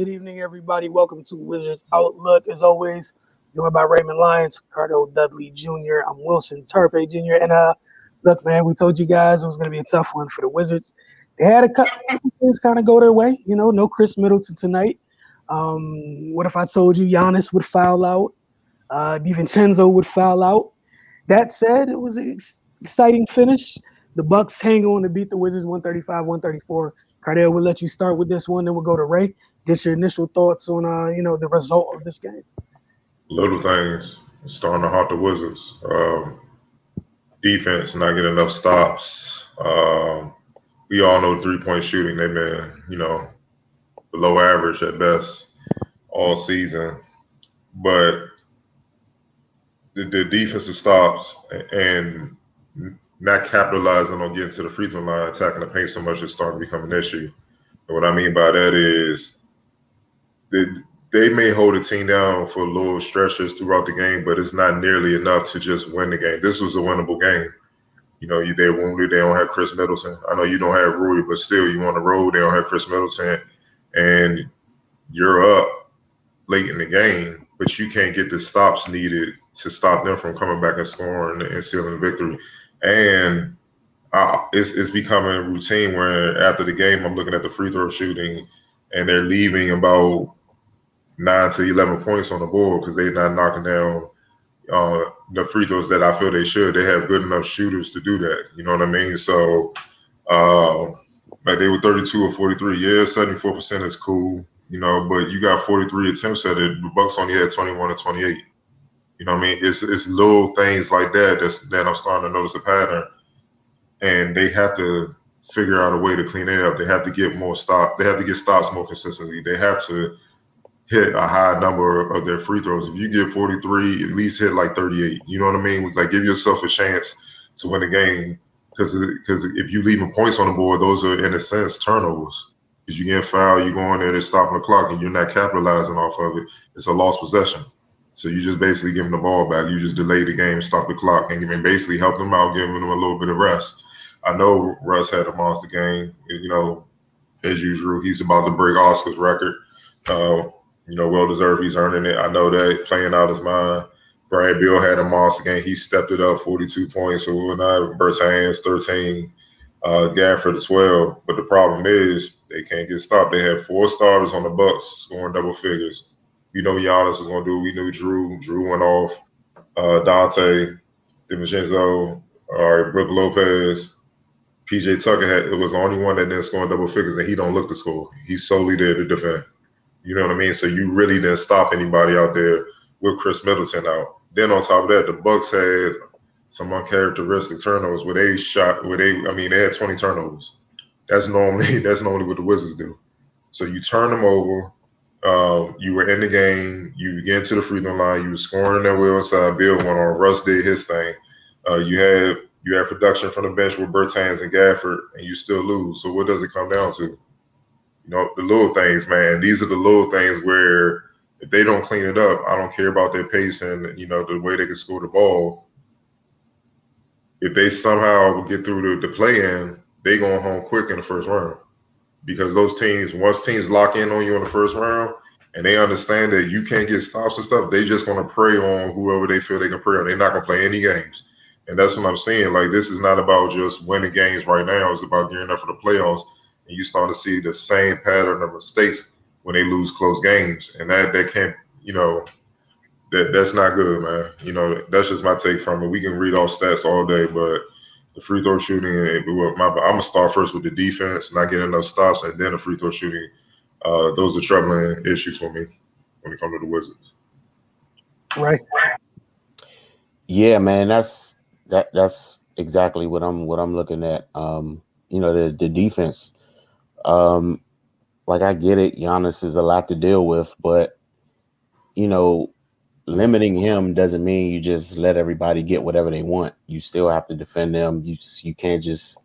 Good evening, everybody. Welcome to Wizards Outlook. As always, joined by Raymond Lyons, Cardo Dudley Jr. I'm Wilson Turpey Jr. And look, man, we told you guys it was going to be a tough one for the Wizards. They had a couple things kind of go their way. You know, no Chris Middleton tonight. What if I told you Giannis would foul out? DiVincenzo would foul out. That said, it was an exciting finish. The Bucks hang on to beat the Wizards 135-134. Cardell, we'll let you start with this one, then we'll go to Ray. Get your initial thoughts on the result of this game. Little things starting to haunt the Wizards. Defense not getting enough stops. We all know 3-point shooting. They've been, below average at best all season. But the defensive stops and not capitalizing on getting to the free throw line, attacking the paint so much is starting to become an issue. And what I mean by that is they may hold a team down for little stretches throughout the game, but it's not nearly enough to just win the game. This was a winnable game. They're wounded. They don't have Chris Middleton. I know you don't have Rui, but still, you on the road. They don't have Chris Middleton, and you're up late in the game, but you can't get the stops needed to stop them from coming back and scoring and sealing the victory. And it's becoming routine where after the game, I'm looking at the free throw shooting, and they're leaving about 9 to 11 points on the board because they're not knocking down the free throws that I feel they should. They have good enough shooters to do that. You know what I mean? So, like they were 32 or 43. Yeah, 74% is cool, but you got 43 attempts at it. The Bucks only had 21 or 28. You know what I mean? It's little things like that I'm starting to notice a pattern. And they have to figure out a way to clean it up. They have to get more stops. They have to get stops more consistently. They have to hit a high number of their free throws. If you get 43, at least hit like 38. You know what I mean? Like give yourself a chance to win the game because if you leaving points on the board, those are in a sense turnovers. Because you get fouled, you go in there, they're stopping the clock, and you're not capitalizing off of it. It's a lost possession. So you just basically give them the ball back. You just delay the game, stop the clock, and basically help them out, giving them a little bit of rest. I know Russ had a monster game. As usual, he's about to break Oscar's record. Well deserved. He's earning it. I know that playing out his mind. Brad Beal had a monster game. He stepped it up, 42 points. So we're not Bertans 13, Gafford 12. But the problem is they can't get stopped. They have 4 starters on the Bucks scoring double figures. We know Giannis was going to do it. We knew Drew. Drew went off. Dante, DiVincenzo, Brook Lopez. PJ Tucker was the only one that didn't score in double figures, and he don't look to score. He's solely there to defend. You know what I mean? So you really didn't stop anybody out there with Chris Middleton out. Then on top of that, the Bucks had some uncharacteristic turnovers where they had 20 turnovers. That's normally what the Wizards do. So you turn them over. You were in the game. You get into the free throw line. You were scoring that way inside. Bill went on. Russ did his thing. You had production from the bench with Bertans and Gafford, and you still lose. So what does it come down to? The little things, man. These are the little things where if they don't clean it up, I don't care about their pace and, the way they can score the ball. If they somehow get through the play-in, they going home quick in the first round. Because once teams lock in on you in the first round and they understand that you can't get stops and stuff, they just going to prey on whoever they feel they can prey on. They're not going to play any games. And that's what I'm saying. Like, this is not about just winning games right now. It's about gearing up for the playoffs. And you start to see the same pattern of mistakes when they lose close games. And that can't, that's not good, man. That's just my take from it. We can read off stats all day, but the free throw shooting, I'm going to start first with the defense, not getting enough stops, and then the free throw shooting. Those are troubling issues for me when it comes to the Wizards. Right. Yeah, man, that's exactly what I'm looking at. The defense. Like I get it, Giannis is a lot to deal with, but limiting him doesn't mean you just let everybody get whatever they want. You still have to defend them. You can't just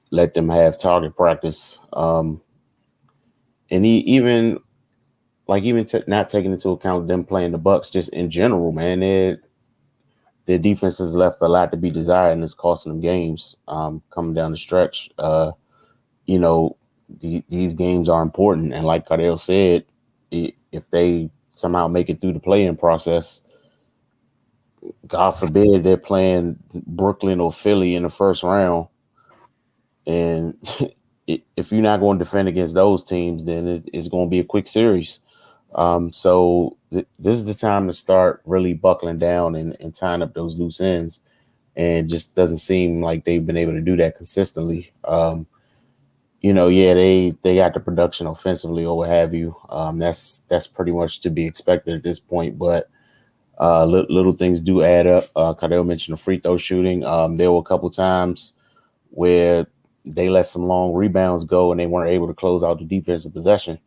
let them have target practice. And even not taking into account them playing the Bucks, just in general, man, their defense has left a lot to be desired, and it's costing them games coming down the stretch. these games are important. And like Cardell said, if they somehow make it through the play-in process, God forbid they're playing Brooklyn or Philly in the first round, and if you're not going to defend against those teams, then it's going to be a quick series. So this is the time to start really buckling down and tying up those loose ends. And just doesn't seem like they've been able to do that consistently. Yeah, they got the production offensively or what have you. That's pretty much to be expected at this point. But little things do add up. Cardell mentioned the free throw shooting. There were a couple times where they let some long rebounds go and they weren't able to close out the defensive possession.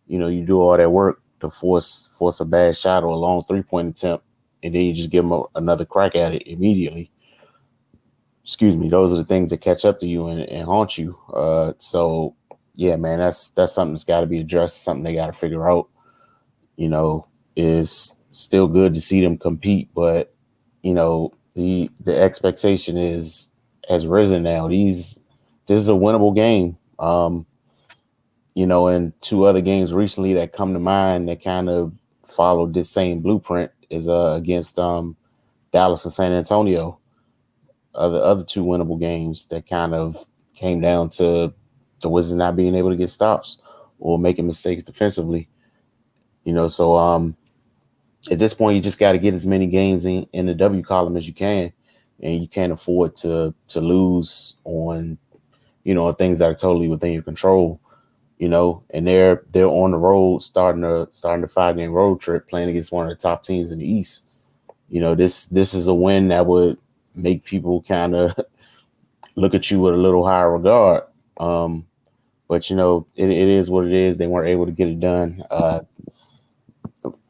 You do all that work to force a bad shot or a long 3-point attempt, and then you just give them another crack at it immediately. Excuse me. Those are the things that catch up to you and haunt you. So yeah, man, that's something that's got to be addressed. Something they got to figure out. Is still good to see them compete, but the expectation has risen now. This is a winnable game. And two other games recently that come to mind that kind of followed this same blueprint is against Dallas and San Antonio. Other two winnable games that kind of came down to the Wizards not being able to get stops or making mistakes defensively. So at this point, you just got to get as many games in the W column as you can, and you can't afford to lose on things that are totally within your control. And they're on the road starting a 5-game road trip playing against one of the top teams in the East. This is a win that would make people kind of look at you with a little higher regard. But it is what it is. They weren't able to get it done.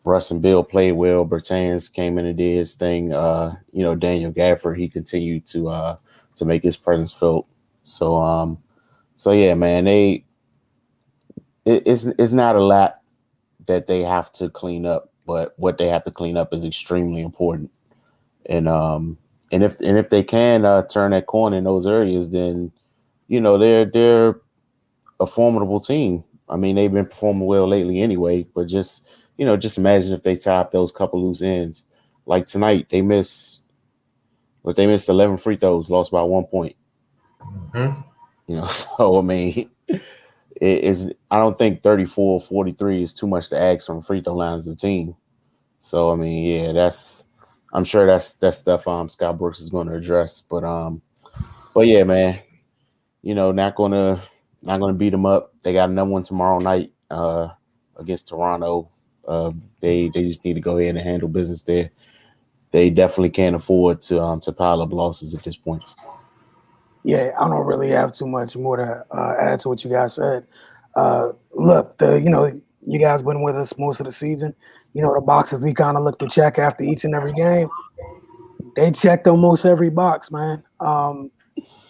Russ and Bill played well. Bertans came in and did his thing. Daniel Gafford, he continued to make his presence felt. So yeah, man, it's not a lot that they have to clean up, but what they have to clean up is extremely important. And if they can turn that corner in those areas, then they're a formidable team. I mean, they've been performing well lately anyway, but just imagine if they top those couple loose ends. Like tonight, they missed 11 free throws, lost by 1 point. Mm-hmm. So I mean, I don't think 34 or 43 is too much to ask from free throw line as a team. So I mean, yeah, I'm sure that's stuff Scott Brooks is going to address. But yeah, man, not gonna beat them up. They got another one tomorrow night against Toronto. They just need to go ahead and handle business there. They definitely can't afford to pile up losses at this point. Yeah, I don't really have too much more to add to what you guys said. Look, you guys been with us most of the season. The boxes we kind of look to check after each and every game. They checked almost every box, man.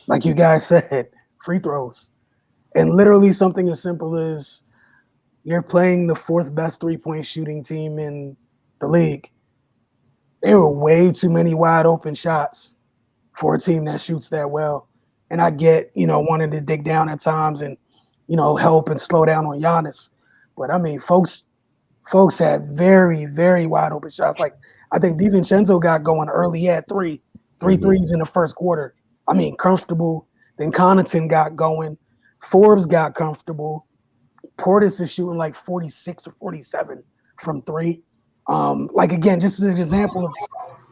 Like you guys said, free throws. And literally something as simple as you're playing the fourth best 3-point shooting team in the league. There were way too many wide open shots for a team that shoots that well. And I get, wanting to dig down at times and, help and slow down on Giannis. But I mean, folks had very, very wide open shots. Like I think DiVincenzo got going early. He had three threes in the first quarter. I mean, comfortable. Then Connaughton got going. Forbes got comfortable. Portis is shooting like 46 or 47 from three. Like again, just as an example of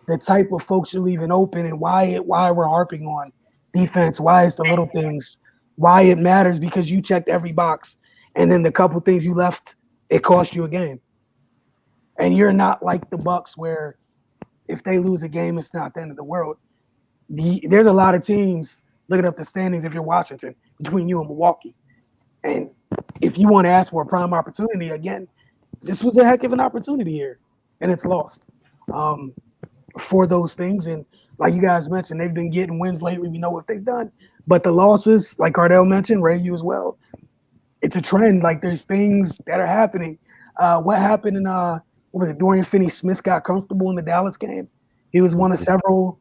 the type of folks you're leaving open and why we're harping on defense, why it's the little things, why it matters, because you checked every box, and then the couple things you left, it cost you a game. And you're not like the Bucks where if they lose a game, it's not the end of the world. There's a lot of teams looking up the standings if you're Washington between you and Milwaukee. And if you want to ask for a prime opportunity, again, this was a heck of an opportunity here, and it's lost for those things. And like you guys mentioned, they've been getting wins lately. We know what they've done. But the losses, like Cardell mentioned, Ray, you as well, it's a trend. Like there's things that are happening. What happened in, what was it, Dorian Finney-Smith got comfortable in the Dallas game. He was one of several,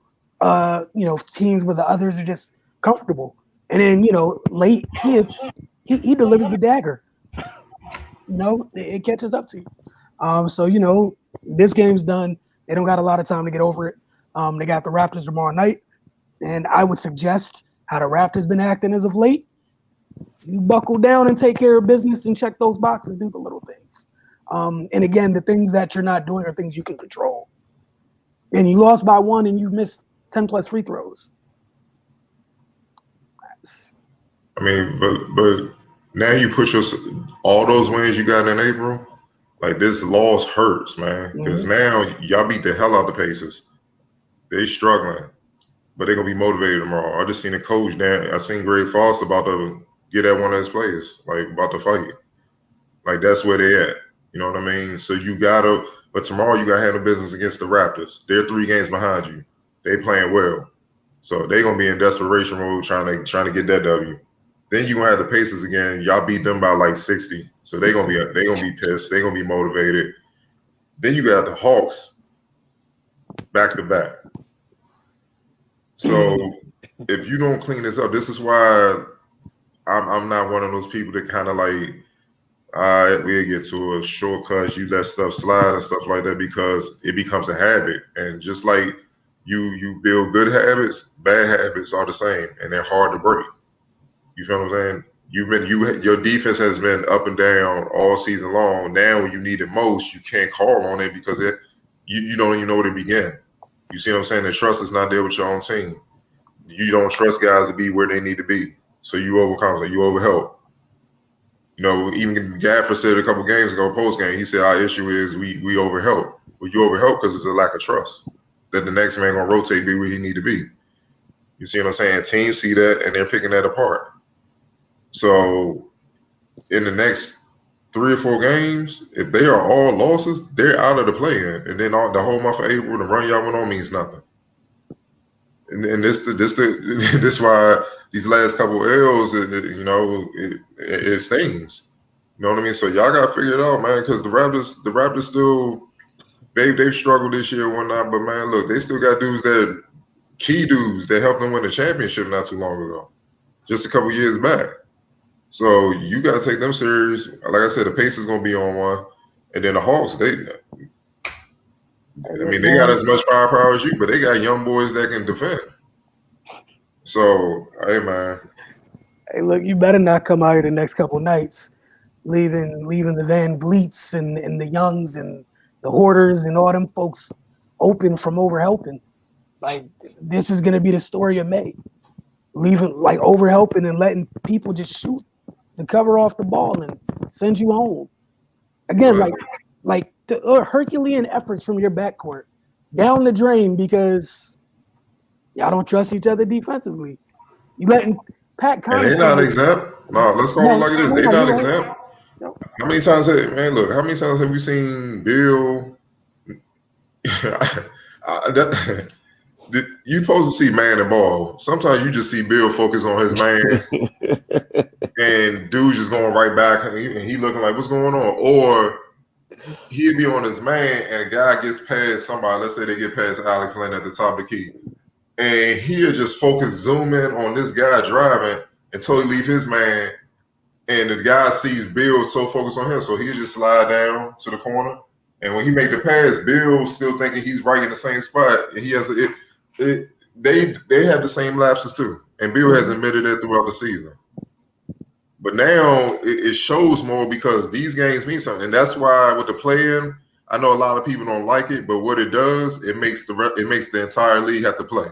teams where the others are just comfortable. And then, late he he delivers the dagger. It catches up to you. So this game's done. They don't got a lot of time to get over it. They got the Raptors tomorrow night, and I would suggest how the Raptors been acting as of late. You buckle down and take care of business and check those boxes, do the little things. And again, the things that you're not doing are things you can control. And you lost by 1 and you've missed 10 plus free throws. I mean, but now you push all those wins you got in April. Like this loss hurts, man, because now y'all beat the hell out the Pacers. They struggling, but they're gonna be motivated tomorrow. I just seen a coach now. I seen Greg Foster about to get at one of his players, like about to fight. Like that's where they at. You know what I mean? So you gotta. But tomorrow you gotta handle business against the Raptors. They're 3 games behind you. They playing well, so they're gonna be in desperation mode trying to get that W. Then you gonna have the Pacers again. Y'all beat them by like 60, so they're gonna be pissed. They're gonna be motivated. Then you got the Hawks back to back. So if you don't clean this up, this is why I'm not one of those people that kind of like, all right, we'll get to a shortcut. You let stuff slide and stuff like that because it becomes a habit. And just like you build good habits, bad habits are the same, and they're hard to break. You feel what I'm saying? Your defense has been up and down all season long. Now when you need it most, you can't call on it because you don't even know where to begin. You see what I'm saying? The trust is not there with your own team. You don't trust guys to be where they need to be. So you overcompensate, you overhelp. Even Gafford said a couple games ago, post game, he said our issue is we overhelp. Well, you overhelp because it's a lack of trust that the next man gonna rotate, be where he need to be. You see what I'm saying? Teams see that and they're picking that apart. So in the next 3 or 4 games, if they are all losses, they're out of the play-in, and then the whole month of April, the run y'all went on means nothing. And this why these last couple L's, it stings. You know what I mean? So y'all got to figure it out, man, because the Raptors still they've struggled this year and whatnot, but man, look, they still got key dudes that helped them win the championship not too long ago, just a couple years back. So you got to take them serious. Like I said, the Pacers going to be on one. And then the Hawks, they got as much firepower as you, but they got young boys that can defend. So, hey, man. Hey, look, you better not come out here the next couple nights leaving the Van Vliets and the Youngs and the Hoarders and all them folks open from overhelping. Like, this is going to be the story of May. Leaving, like, overhelping and letting people just shoot the cover off the ball and send you home. Again, like the Herculean efforts from your backcourt down the drain because y'all don't trust each other defensively. You letting Pat Connaughton. And they're not exempt. No, let's call it like it is. They're not exempt. Right. How many times have we seen Bill? You supposed to see man and ball. Sometimes you just see Bill focus on his man, and dude's just going right back, and he looking like, what's going on? Or he'd be on his man, and a guy gets past somebody. Let's say they get past Alex Len at the top of the key, and he'll just zoom in on this guy driving, and totally leave his man. And the guy sees Bill so focused on him, so he'll just slide down to the corner. And when he make the pass, Bill's still thinking he's right in the same spot, and he has they have the same lapses too, and Bill has admitted it throughout the season. But now it shows more because these games mean something, and that's why with the play-in, I know a lot of people don't like it, but what it does, it makes the entire league have to play.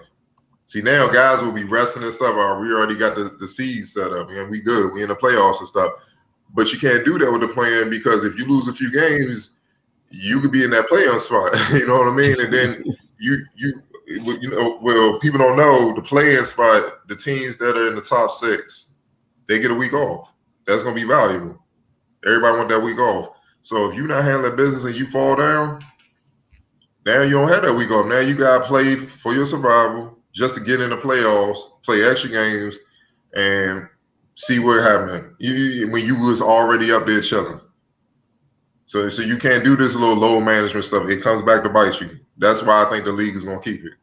See, now guys will be resting and stuff. We already got the seeds set up, and we good. We in the playoffs and stuff. But you can't do that with the play-in because if you lose a few games, you could be in that play-in spot. You know what I mean? And then well, people don't know the play-in spot. The teams that are in the top 6, they get a week off. That's gonna be valuable. Everybody want that week off. So if you're not handling business and you fall down, now you don't have that week off. Now you gotta play for your survival just to get in the playoffs, play extra games, and see what happening. When you was already up there chilling. So you can't do this little low management stuff. It comes back to bite you. That's why I think the league is gonna keep it.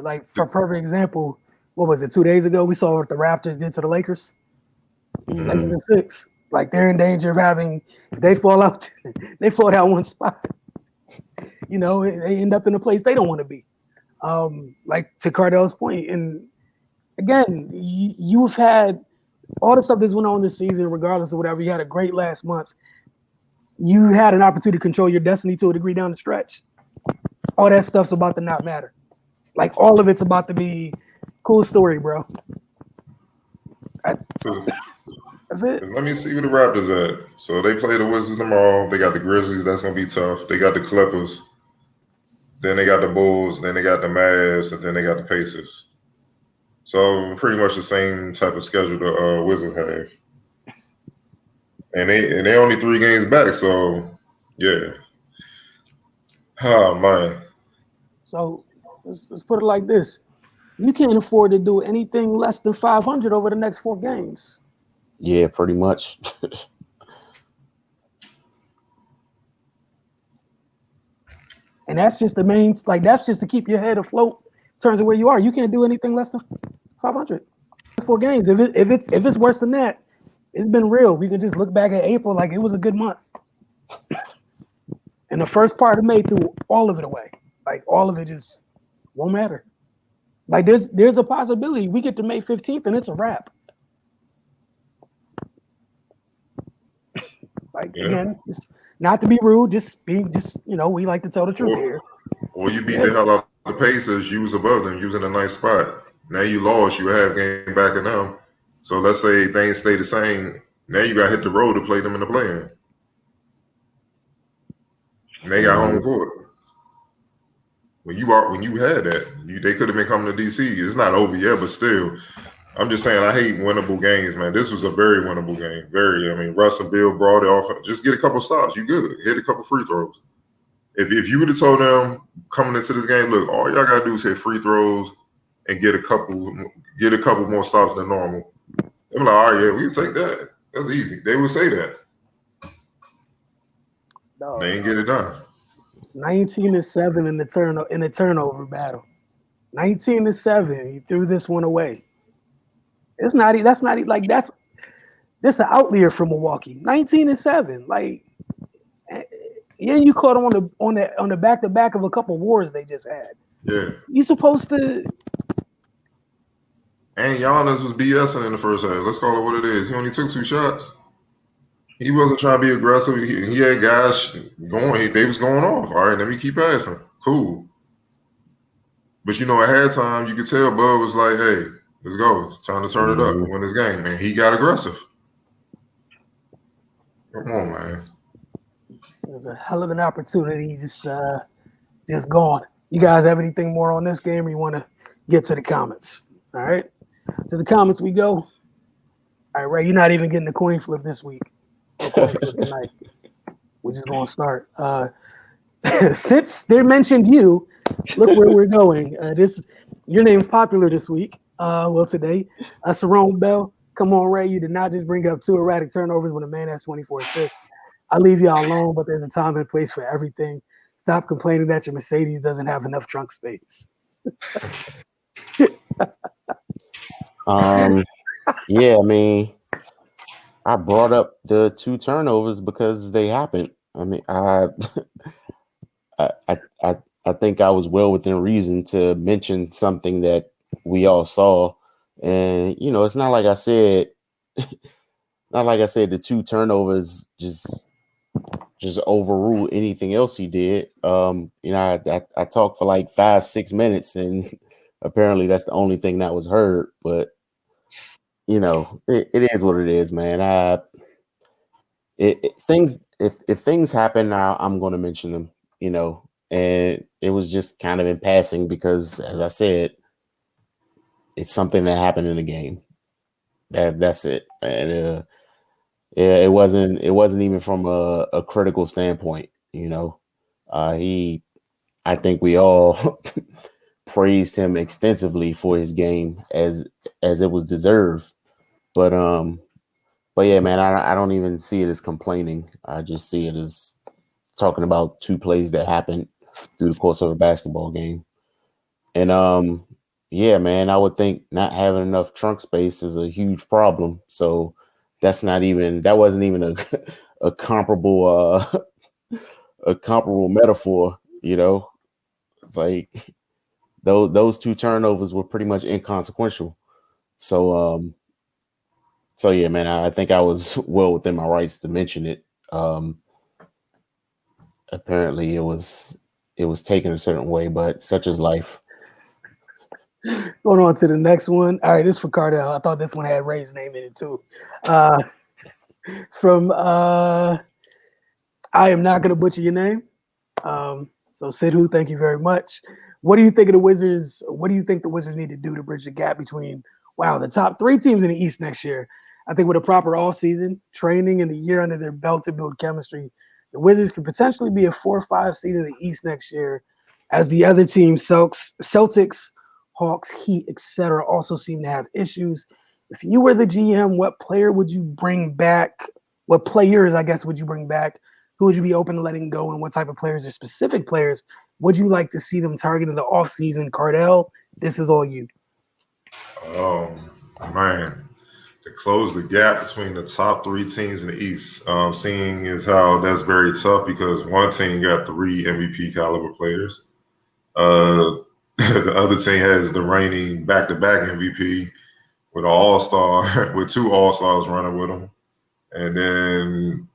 Like for perfect example, what was it? 2 days ago, we saw what the Raptors did to the Lakers. Mhm. 6. Like they're in danger of having they fall out they fall down one spot. They end up in a place they don't want to be. Like to Cardell's point, and again, you've had all the stuff that's went on this season, regardless of whatever. You had a great last month. You had an opportunity to control your destiny to a degree down the stretch. All that stuff's about to not matter. Like all of it's about to be cool story, bro. That's it. Let me see who the Raptors at. So they play the Wizards tomorrow. They got the Grizzlies. That's gonna be tough. They got the Clippers. Then they got the Bulls. Then they got the Mavs. And then they got the Pacers. So pretty much the same type of schedule the Wizards have. And they only 3 games back. So yeah. Oh man. So let's put it like this: you can't afford to do anything less than 500 over the next 4 games. Yeah, pretty much. And that's just the main, like that's just to keep your head afloat in terms of where you are. You can't do anything less than 500. 4 games. If it's worse than that, it's been real. We can just look back at April like it was a good month. And the first part of May threw all of it away. Like all of it just won't matter. Like there's a possibility we get to May 15th and it's a wrap. Like again, not to be rude, just we like to tell the truth here. Or you beat the hell out of the Pacers, you was above them, you was in a nice spot. Now you lost, you have game back in them. So let's say things stay the same. Now you got to hit the road to play them in the play-in. And they got home court. When you had that, they could have been coming to DC. It's not over yet, but still, I'm just saying I hate winnable games, man. This was a very winnable game. Very. I mean, Russ and Bill brought it off. Just get a couple stops. You good. Hit a couple free throws. If you would have told them coming into this game, look, all y'all gotta do is hit free throws and get a couple more stops than normal. I'm like, all right, yeah, we can take that. That's easy. They would say that. No, they ain't get it done. 19-7 in the turnover battle. 19-7. You threw this one away. That's not like that's an outlier from Milwaukee. 19-7. Like, yeah, you caught on the back-to-back of a couple wars they just had. Yeah. You supposed to. And Giannis was BSing in the first half. Let's call it what it is. He only took 2 shots. He wasn't trying to be aggressive. He had guys going. They was going off. All right, let me keep passing. Cool. But at halftime, you could tell Bud was like, hey, let's go. It's time to turn it up and win this game. And he got aggressive. Come on, man. It was a hell of an opportunity. Just gone. You guys have anything more on this game, or you want to get to the comments? All right. To the comments we go. All right, Ray, you're not even getting the coin flip this week. Coin flip tonight. We're just going to start. Since they mentioned you, look where we're going. Your name's popular this week. Today. Cerrone Bell. Come on, Ray. You did not just bring up 2 erratic turnovers when a man has 24 assists. I leave y'all alone, but there's a time and place for everything. Stop complaining that your Mercedes doesn't have enough trunk space. Yeah, I mean, I brought up the 2 turnovers because they happened. I mean, I think I was well within reason to mention something that we all saw, and it's not like I said, the 2 turnovers just overrule anything else he did. I talked for like 5-6 minutes, and apparently that's the only thing that was heard. But it is what it is, man. If things happen now, I'm going to mention them. And it was just kind of in passing because, as I said, it's something that happened in the game. That's it. And it wasn't even from a critical standpoint. I think we all praised him extensively for his game as it was deserved. But yeah, man, I don't even see it as complaining. I just see it as talking about 2 plays that happened through the course of a basketball game. And yeah, man, I would think not having enough trunk space is a huge problem. So that wasn't even a comparable a comparable metaphor, you know. Like those two turnovers were pretty much inconsequential. So so yeah, man, I think I was well within my rights to mention it. Apparently it was taken a certain way, but such is life. Going on to the next one. All right, this is for Cardell. I thought this one had Ray's name in it too. Uh, it's from I am not going to butcher your name. So Sidhu, thank you very much. What do you think of the Wizards? What do you think the Wizards need to do to bridge the gap between the top three teams in the East next year? I think with a proper offseason, training, and a year under their belt to build chemistry, the Wizards could potentially be a 4 or 5 seed in the East next year, as the other teams, Celtics, Hawks, Heat, etc., also seem to have issues. If you were the GM, what player would you bring back? What players, I guess, would you bring back? Who would you be open to letting go, and what type of players or specific players would you like to see them target in the offseason? Cardell, this is all you. Oh man, to close the gap between the top three teams in the East, seeing is how that's very tough because one team got 3 MVP caliber players. The other team has the reigning back-to-back MVP with an All-Star, with 2 All-Stars running with them, and then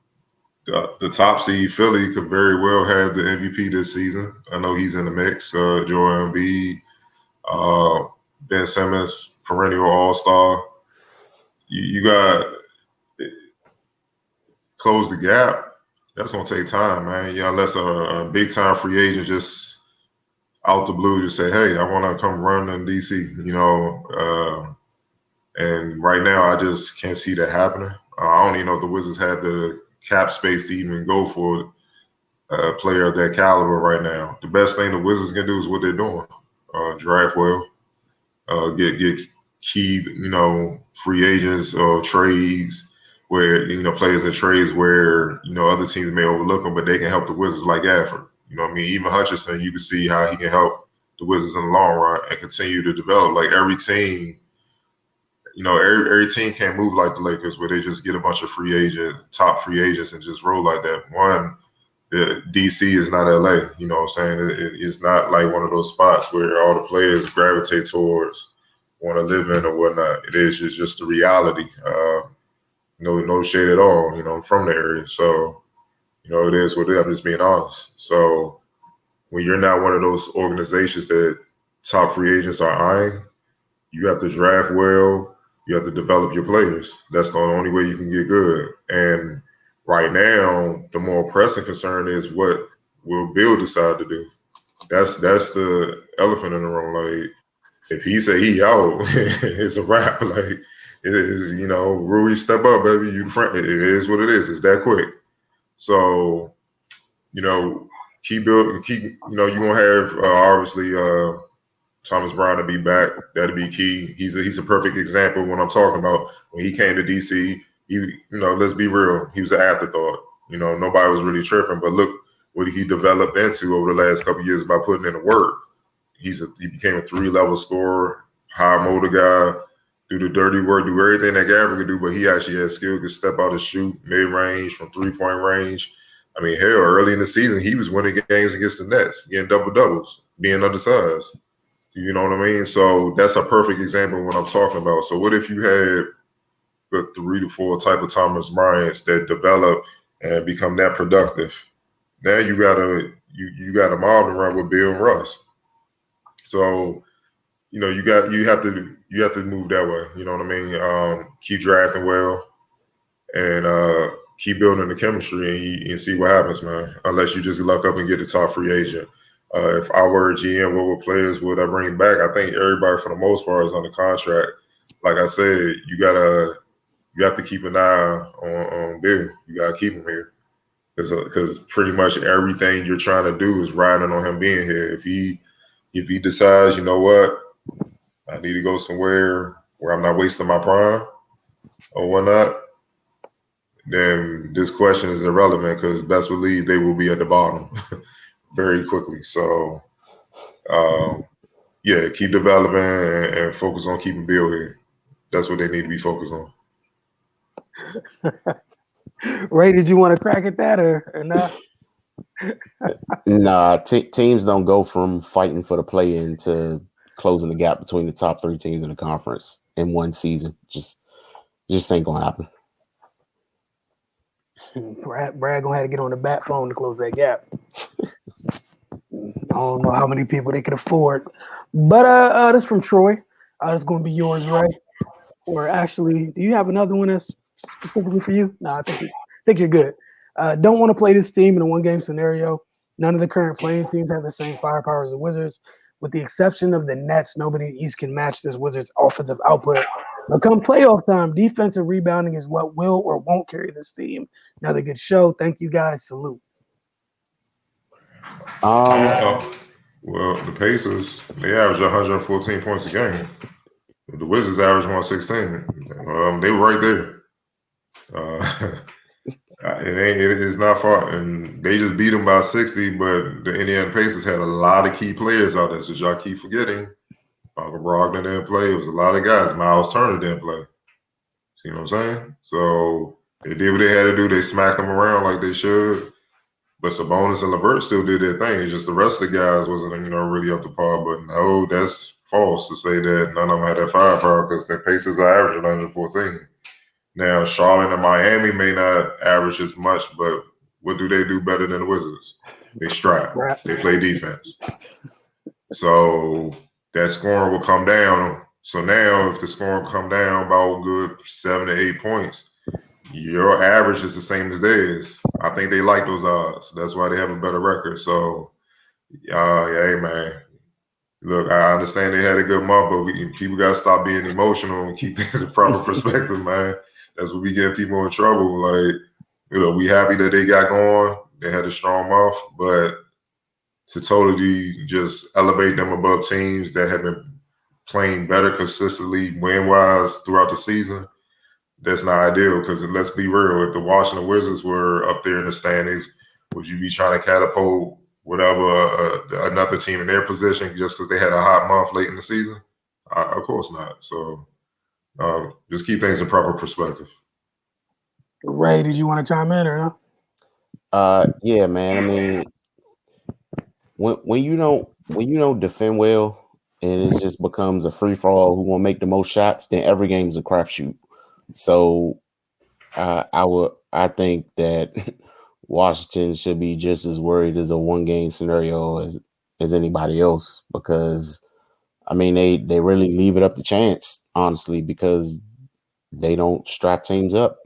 the top seed Philly could very well have the MVP this season. I know he's in the mix. Joel Embiid, uh, Ben Simmons, perennial All-Star. You got close the gap. That's gonna take time, man. Yeah, unless a big time free agent just out the blue just say, "Hey, I want to come run in DC," and right now I just can't see that happening. I don't even know if the Wizards have the cap space to even go for a player of that caliber right now. The best thing the Wizards can do is what they're doing: draft well, get key, free agents or trades where players in trades where other teams may overlook them, but they can help the Wizards like Gafford. You know what I mean? Even Hutchinson, you can see how he can help the Wizards in the long run and continue to develop. Like every team, every team can't move like the Lakers where they just get a bunch of top free agents and just roll like that. One, the DC is not LA, you know what I'm saying? It's not like one of those spots where all the players gravitate towards, want to live in or whatnot. It is just the reality. No shade at all. I'm from the area, so it is what it is. I'm just being honest. So when you're not one of those organizations that top free agents are eyeing, you have to draft well. You have to develop your players. That's the only way you can get good. And right now, the more pressing concern is what will Bill decide to do. That's the elephant in the room. Like if he say he out, it's a wrap. Like it is, Rui, step up, baby. You friend. It is what it is. It's that quick. So keep building. Keep you're gonna have obviously Thomas Brown to be back. That'd be key. He's a perfect example of what I'm talking about. When he came to DC, let's be real, he was an afterthought. Nobody was really tripping, but look what he developed into over the last couple of years by putting in the work. He became a 3-level scorer, high motor guy, do the dirty work, do everything that Gabriel could do, but he actually had skill, could step out and shoot mid-range from 3-point range. I mean, hell, early in the season, he was winning games against the Nets, getting double-doubles, being undersized. You know what I mean? So that's a perfect example of what I'm talking about. So what if you had the 3 to 4 type of Thomas Bryants that develop and become that productive? Now you got a model to run with Bill and Russ. So you have to move that way. You know what I mean? Keep drafting well and keep building the chemistry and see what happens, man. Unless you just luck up and get a top free agent. If I were a GM, what players would I bring back? I think everybody for the most part is on the contract. Like I said, you have to keep an eye on Bill. You gotta keep him here because pretty much everything you're trying to do is riding on him being here. If he decides, you know what, I need to go somewhere where I'm not wasting my prime or whatnot, then this question is irrelevant because best believe they will be at the bottom very quickly. So, yeah, keep developing and focus on keeping Bill here. That's what they need to be focused on. Ray, did you want to crack at that or not? Nah, teams don't go from fighting for the play-in to closing the gap between the top 3 teams in the conference in one season. Just ain't gonna happen. Brad gonna have to get on the bat phone to close that gap. I don't know how many people they could afford. But this is from Troy. It's gonna be yours, Ray. Or actually, do you have another one that's specifically for you? No, I think you're good. Don't want to play this team in a one-game scenario. None of the current playing teams have the same firepower as the Wizards. With the exception of the Nets, nobody in the East can match this Wizards' offensive output. But come playoff time, defensive rebounding is what will or won't carry this team. Another good show. Thank you guys. Salute. Well, the Pacers, they average 114 points a game. The Wizards average 116. They were right there. It's not far, and they just beat them by 60. But the Indiana Pacers had a lot of key players out there, so y'all keep forgetting. Michael Brogdon didn't play. It was a lot of guys. Miles Turner didn't play. See what I'm saying? So they did what they had to do. They smacked them around like they should. But Sabonis and LeVert still did their thing. It's just the rest of the guys wasn't, really up to par. But no, that's false to say that none of them had that firepower because the Pacers are averaging 114. Now, Charlotte and Miami may not average as much, but what do they do better than the Wizards? They strap. They play defense. So that scoring will come down. So now if the scoring come down by a good 7 to 8 points, your average is the same as theirs. I think they like those odds. That's why they have a better record. So, hey, man. Look, I understand they had a good month, but people got to stop being emotional and keep things in proper perspective, man. That's what we get people in trouble. Like, we happy that they got going. They had a strong month, but to totally just elevate them above teams that have been playing better consistently win-wise throughout the season, that's not ideal because let's be real. If the Washington Wizards were up there in the standings, would you be trying to catapult whatever another team in their position just because they had a hot month late in the season? Of course not. So just keep things in proper perspective. Ray, did you want to chime in or no? Yeah, man. I mean, when you don't defend well and it just becomes a free for all who will make the most shots, then every game's a crapshoot. So I think that Washington should be just as worried as a one-game scenario as anybody else because I mean they really leave it up to chance, honestly, because they don't strap teams up,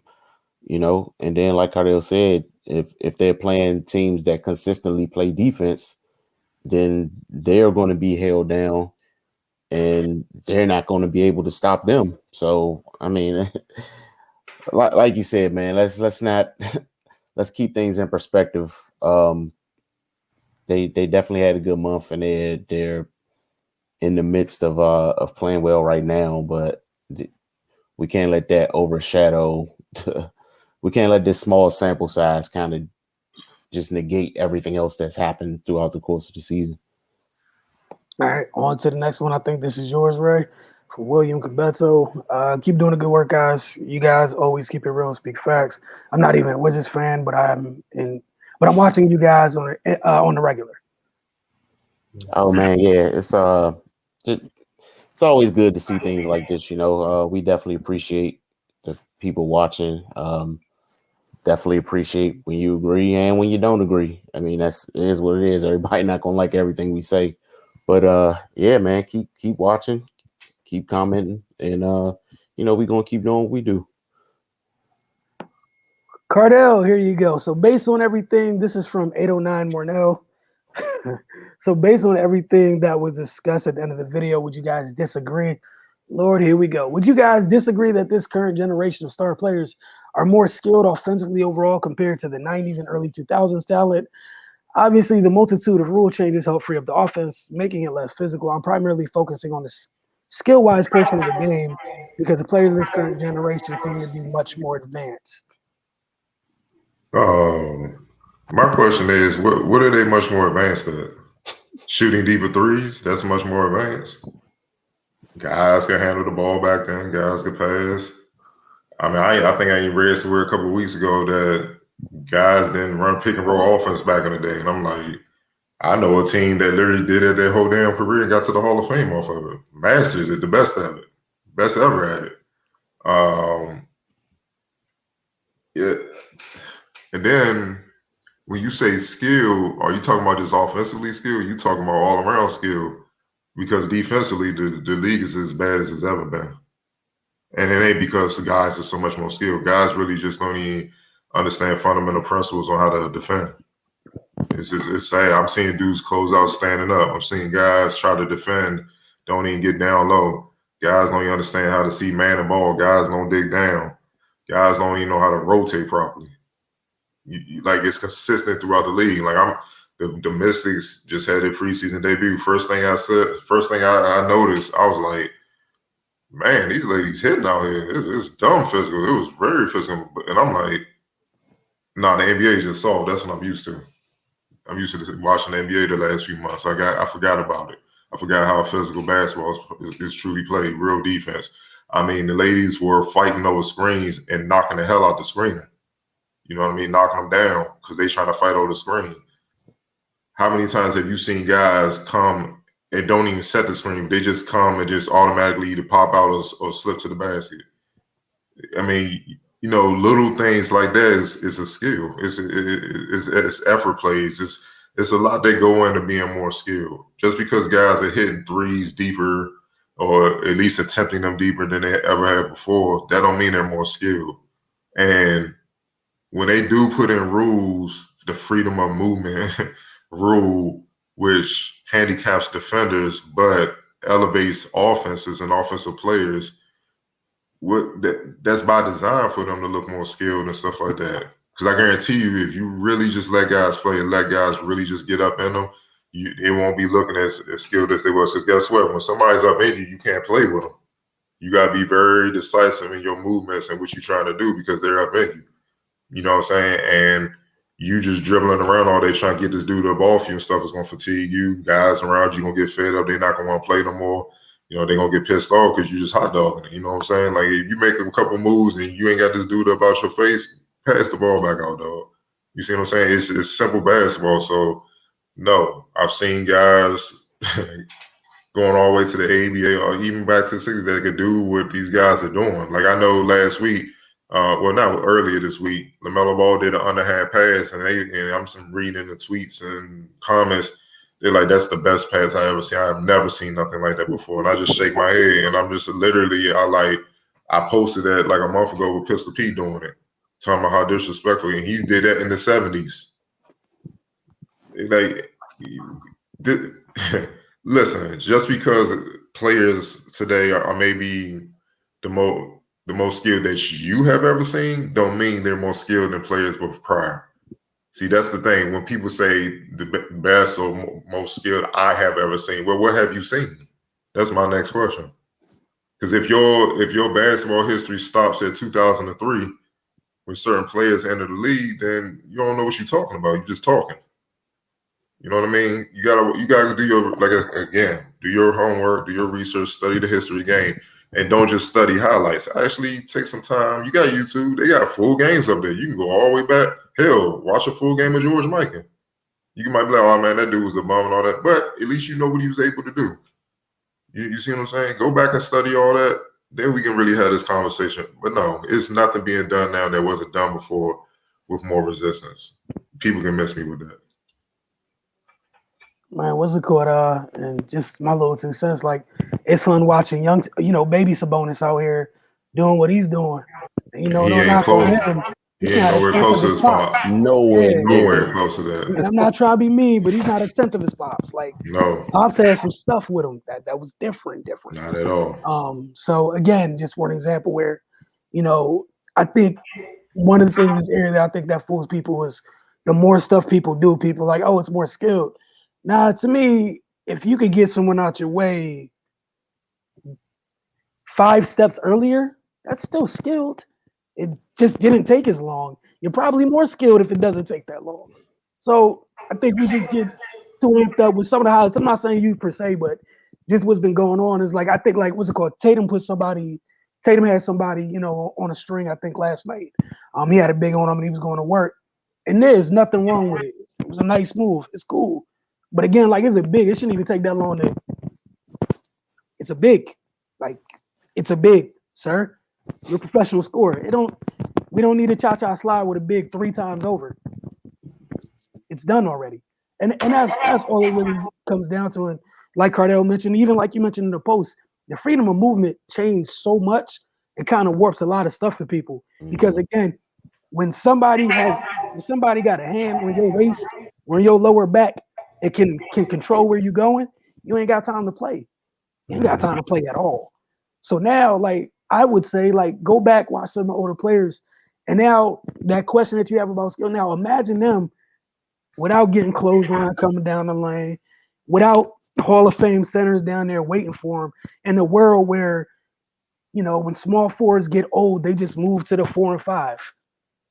and then like Cardell said, if they're playing teams that consistently play defense, then they're going to be held down and they're not going to be able to stop them. So I mean like you said, man, let's keep things in perspective. They definitely had a good month, and they're in the midst of playing well right now. But we can't let that overshadow. We can't let this small sample size kind of just negate everything else that's happened throughout the course of the season. All right, on to the next one. I think this is yours, Ray. For William Cabeto. Keep doing the good work, guys. You guys always keep it real and speak facts. I'm not even a Wizards fan, but I'm watching you guys on the regular. Oh man, yeah, it's always good to see things like this. We definitely appreciate the people watching. Definitely appreciate when you agree and when you don't agree. I mean, it is what it is. Everybody not gonna like everything we say, but yeah, man, keep watching. Keep commenting, and we're gonna keep doing what we do. Cardell, here you go. So based on everything, this is from 809 Mornell. So based on everything that was discussed at the end of the video, would you guys disagree? Lord, here we go. Would you guys disagree that this current generation of star players are more skilled offensively overall compared to the 90s and early 2000s talent? Obviously, the multitude of rule changes help free up the offense, making it less physical. I'm primarily focusing on the skill-wise portion of the game because the players of this current generation seem to be much more advanced. My question is, what are they much more advanced at? Shooting deeper threes? That's much more advanced. Guys can handle the ball back then. Guys can pass. I mean, I think I even read somewhere a couple of weeks ago that guys didn't run pick and roll offense back in the day, and I'm like, I know a team that literally did it their whole damn career and got to the Hall of Fame off of it. Masters it, the best at it, best ever at it. Um, yeah, and then when you say skill, are you talking about just offensively skill? You talking about all around skill? Because defensively, the league is as bad as it's ever been. And it ain't because the guys are so much more skilled. Guys really just don't even understand fundamental principles on how to defend. It's sad. I'm seeing dudes close out standing up. I'm seeing guys try to defend, don't even get down low. Guys don't even understand how to see man and ball. Guys don't dig down. Guys don't even know how to rotate properly. Like it's consistent throughout the league. Like the Mystics just had their preseason debut. First thing I noticed, I was like, man, these ladies hitting out here. It's dumb physical. It was very physical. And I'm like, nah, the NBA is just soft. That's what I'm used to. I'm used to watching the NBA the last few months. I forgot about it. I forgot how physical basketball is truly played, real defense. I mean, the ladies were fighting over screens and knocking the hell out the screener. You know what I mean? Knocking them down because they trying to fight over the screen. How many times have you seen guys come and don't even set the screen? They just come and just automatically either pop out or slip to the basket. I mean, little things like that is a skill. It's effort plays. It's a lot that go into being more skilled. Just because guys are hitting threes deeper or at least attempting them deeper than they ever had before, that don't mean they're more skilled. And when they do put in rules, the freedom of movement rule, which handicaps defenders but elevates offenses and offensive players, that's by design for them to look more skilled and stuff like that. Because I guarantee you, if you really just let guys play and let guys really just get up in them, they won't be looking as skilled as they was. Because guess what? When somebody's up in you, you can't play with them. You got to be very decisive in your movements and what you're trying to do because they're up in you. You know what I'm saying? And you just dribbling around all day trying to get this dude up off you and stuff is going to fatigue you. Guys around you going to get fed up. They're not going to want to play no more. They're going to get pissed off because you just hot dogging it. You know what I'm saying? Like, if you make a couple moves and you ain't got this dude up out your face, pass the ball back out, dog. You see what I'm saying? It's simple basketball. So, no, I've seen guys going all the way to the ABA or even back to the 60s that could do what these guys are doing. Like, I know last week, not earlier this week, LaMelo Ball did an underhand pass, and I'm reading the tweets and comments. They're like, "That's the best pass I ever seen. I've never seen nothing like that before." And I just shake my head, and I'm just literally, I posted that like a month ago with Pistol Pete doing it, talking about how disrespectful, and he did that in the '70s. Like, listen, just because players today are maybe the most skilled that you have ever seen, don't mean they're more skilled than players with prior. See, that's the thing. When people say the best or most skilled I have ever seen, well, what have you seen? That's my next question. Because if your basketball history stops at 2003, when certain players enter the league, then you don't know what you're talking about. You're just talking. You know what I mean? You gotta do your do your homework, do your research, study the history of the game, and don't just study highlights. Actually, take some time. You got YouTube; they got full games up there. You can go all the way back. Hell, watch a full game of George Mikan. You might be like, "Oh man, that dude was a bum and all that," but at least you know what he was able to do. You see what I'm saying? Go back and study all that. Then we can really have this conversation. But no, it's nothing being done now that wasn't done before with more resistance. People can miss me with that. Man, what's it called? And just my little 2 cents. Like, it's fun watching baby Sabonis out here doing what he's doing. He Don't ain't knock on close. him. He He's ain't not a nowhere tenth close of to his his pops. pops. Nowhere Yeah. near Nowhere him. close to that. And I'm not trying to be mean, but he's not a tenth of his pops. Like, No, pops had some stuff with him that was different. not at all. So again, just for an example where, I think one of the things in this area that I think that fools people is the more stuff people do, people are like, oh, it's more skilled. Now, to me, if you could get someone out your way 5 steps earlier, that's still skilled. It just didn't take as long. You're probably more skilled if it doesn't take that long. So I think we just get too amped up with some of the highlights. I'm not saying you per se, but just what's been going on is like, I think, like, what's it called? Tatum put somebody Tatum had somebody, on a string, I think last night. He had a big on him and he was going to work. And there's nothing wrong with it. It was a nice move. It's cool. But again, like, it's a big. It shouldn't even take that long to. It's a big. Like, it's a big, sir. You're a professional scorer. We don't need a cha-cha slide with a big 3 times over. It's done already. And that's all it really comes down to. And like Cardell mentioned, even like you mentioned in the post, the freedom of movement changed so much, it kind of warps a lot of stuff for people. Because again, when somebody got a hand on your waist or on your lower back, it can control where you're going, you ain't got time to play. You ain't got time to play at all. So now, like, I would say, like, go back, watch some older players. And now that question that you have about skill, now imagine them without getting clothesline coming down the lane, without Hall of Fame centers down there waiting for them, in a world where, when small forwards get old, they just move to the 4 and 5.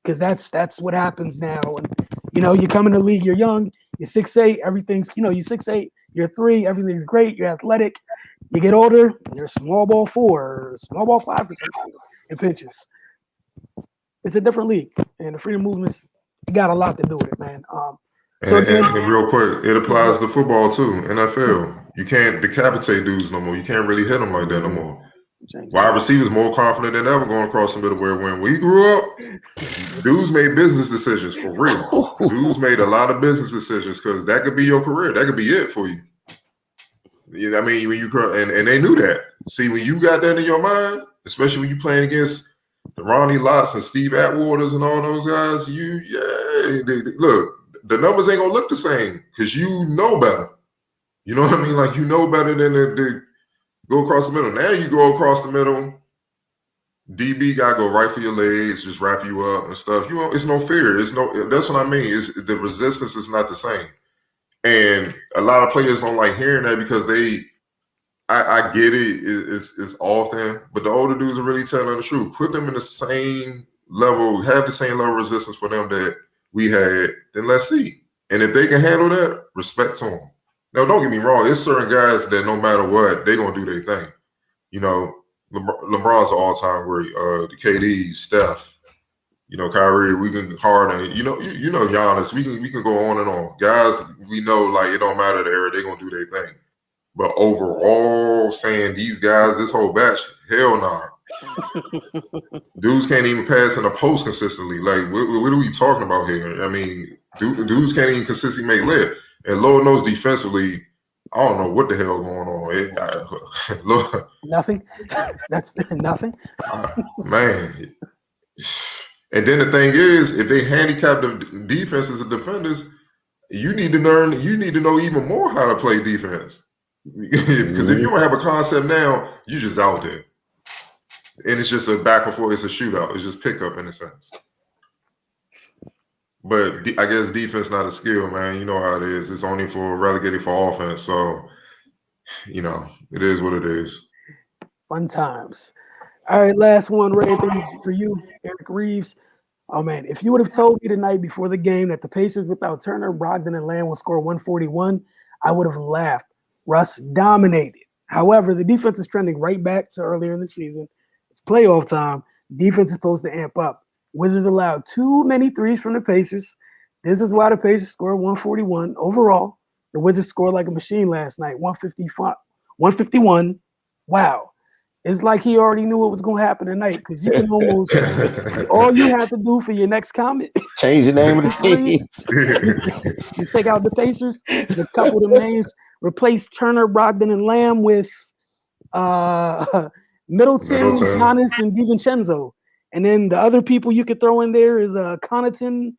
Because that's what happens now. And you come in the league, you're young, you're 6'8", everything's, you're 6'8", you're 3, everything's great, you're athletic. You get older, you're small ball 4, or small ball 5 sometimes in pitches. It's a different league, and the freedom movements got a lot to do with it, man. And real quick, it applies to football too. NFL, you can't decapitate dudes no more. You can't really hit them like that no more. Wide receivers more confident than ever going across the middle. Where when we grew up, dudes made business decisions for real. Dudes made a lot of business decisions because that could be your career. That could be it for you. You know what I mean? When you and they knew that. See, when you got that in your mind, especially when you playing against the Ronnie Lotts and Steve Atwaters and all those guys, look, the numbers ain't gonna look the same because you know better. You know what I mean? Like, you know better than to go across the middle. Now you go across the middle, DB gotta go right for your legs, just wrap you up and stuff. It's no fear. That's what I mean. The resistance is not the same. And a lot of players don't like hearing that because I get it. It's often, but the older dudes are really telling the truth. Put them in the same level, have the same level of resistance for them that we had, then let's see. And if they can handle that, respect to them. Now, don't get me wrong. There's certain guys that no matter what, they're going to do their thing. LeBron's an all-time great. The KD, Steph, Kyrie, we can Harden, Giannis, we can go on and on. Guys, we know, like, it don't matter the era, they're going to do their thing. But overall, saying these guys, this whole batch, hell nah. Dudes can't even pass in a post consistently. Like, what are we talking about here? I mean, dudes can't even consistently make layup. And Lord knows defensively, I don't know what the hell going on. Nothing. That's nothing. Man. And then the thing is, if they handicap the defenses and defenders, you need to know even more how to play defense. Because if you don't have a concept now, you're just out there. And it's just a back and forth. It's a shootout. It's just pickup in a sense. But I guess defense not a skill, man. You know how it is. It's only relegated for offense. So, it is what it is. Fun times. All right, last one, Ray. This is for you, Eric Reeves. Oh, man, if you would have told me the night before the game that the Pacers without Turner, Brogdon, and Lamb will score 141, I would have laughed. Russ dominated. However, the defense is trending right back to earlier in the season. It's playoff time. Defense is supposed to amp up. Wizards allowed too many threes from the Pacers. This is why the Pacers scored 141. Overall, the Wizards scored like a machine last night, 151. Wow. It's like he already knew what was going to happen tonight because you can almost all you have to do for your next comment change the name of the team. You take out the Pacers, a couple of the names, replace Turner, Brogdon, and Lamb with Middleton, Giannis, and DiVincenzo. And then the other people you could throw in there is Connaughton,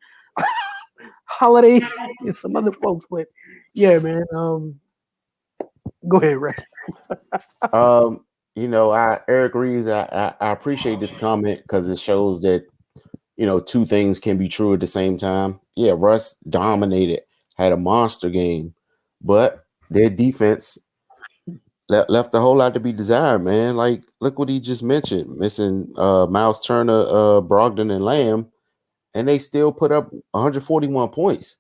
Holiday, and some other folks. But yeah, man. Go ahead, Ray. Eric Reeves, I appreciate this comment because it shows that, two things can be true at the same time. Yeah, Russ dominated, had a monster game, but their defense left a whole lot to be desired, man. Like, look what he just mentioned, missing Miles Turner, Brogdon, and Lamb, and they still put up 141 points.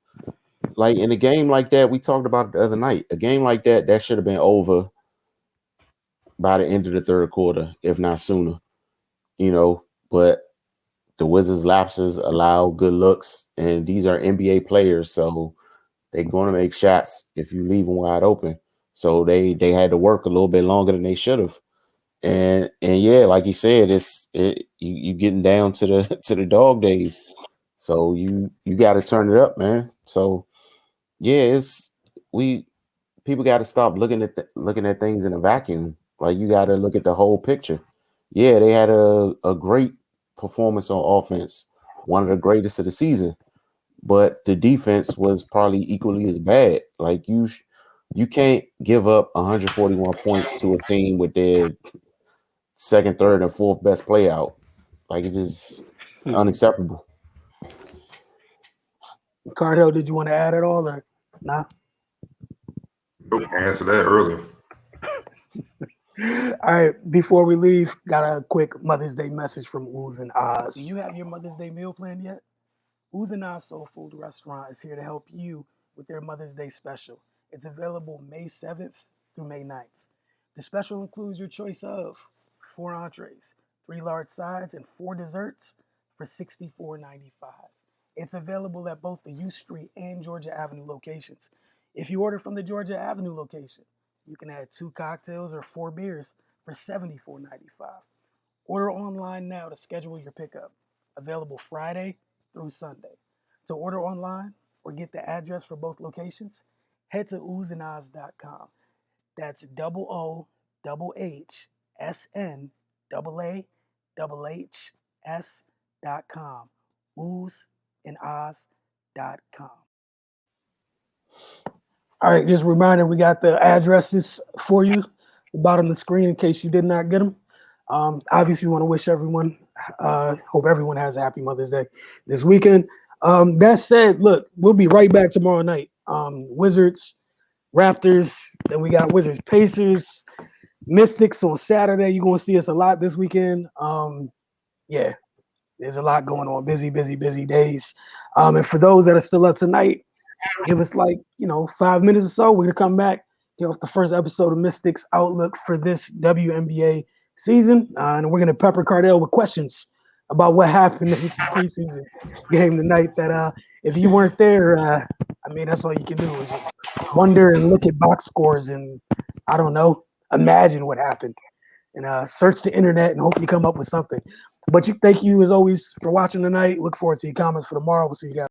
Like, in a game like that, we talked about it the other night, a game like that should have been over by the end of the third quarter, if not sooner. But the Wizards lapses allow good looks, and these are NBA players, so they're going to make shots if you leave them wide open. So they had to work a little bit longer than they should have. And yeah, like you said, you getting down to the to the dog days. So you got to turn it up, man. So yeah, it's we people got to stop looking at things in a vacuum. Like you got to look at the whole picture. Yeah, they had a great performance on offense, one of the greatest of the season, but the defense was probably equally as bad. Like you can't give up 141 points to a team with their second, third, and fourth best play out. Like it's just unacceptable. Cardell, did you want to add at all or nah? Nope, answer that early. All right, before we leave, got a quick Mother's Day message from Ooze and Oz. Do you have your Mother's Day meal planned yet? Ooze and Oz Soul Food Restaurant is here to help you with their Mother's Day special. It's available May 7th through May 9th. The special includes your choice of 4 entrees, 3 large sides, and 4 desserts for $64.95. It's available at both the U Street and Georgia Avenue locations. If you order from the Georgia Avenue location, you can add 2 cocktails or 4 beers for $74.95. Order online now to schedule your pickup. Available Friday through Sunday. To order online or get the address for both locations, head to oozeandoz.com. That's OOHSNAAHS.com. Oozeandoz.com. All right, just a reminder, we got the addresses for you, the bottom of the screen in case you did not get them. Obviously, we want to wish everyone, hope everyone has a happy Mother's Day this weekend. That said, look, we'll be right back tomorrow night. Wizards, Raptors, then we got Wizards, Pacers, Mystics on Saturday. You're going to see us a lot this weekend. Yeah, there's a lot going on. Busy, busy, busy days. And for those that are still up tonight, give us 5 minutes or so. We're gonna come back, get off the first episode of Mystics Outlook for this WNBA season, and we're gonna pepper Cardell with questions about what happened in the preseason game tonight. That if you weren't there, that's all you can do is just wonder and look at box scores and I don't know, imagine what happened and search the internet and hopefully come up with something. But thank you as always for watching tonight. Look forward to your comments for tomorrow. We'll see you guys.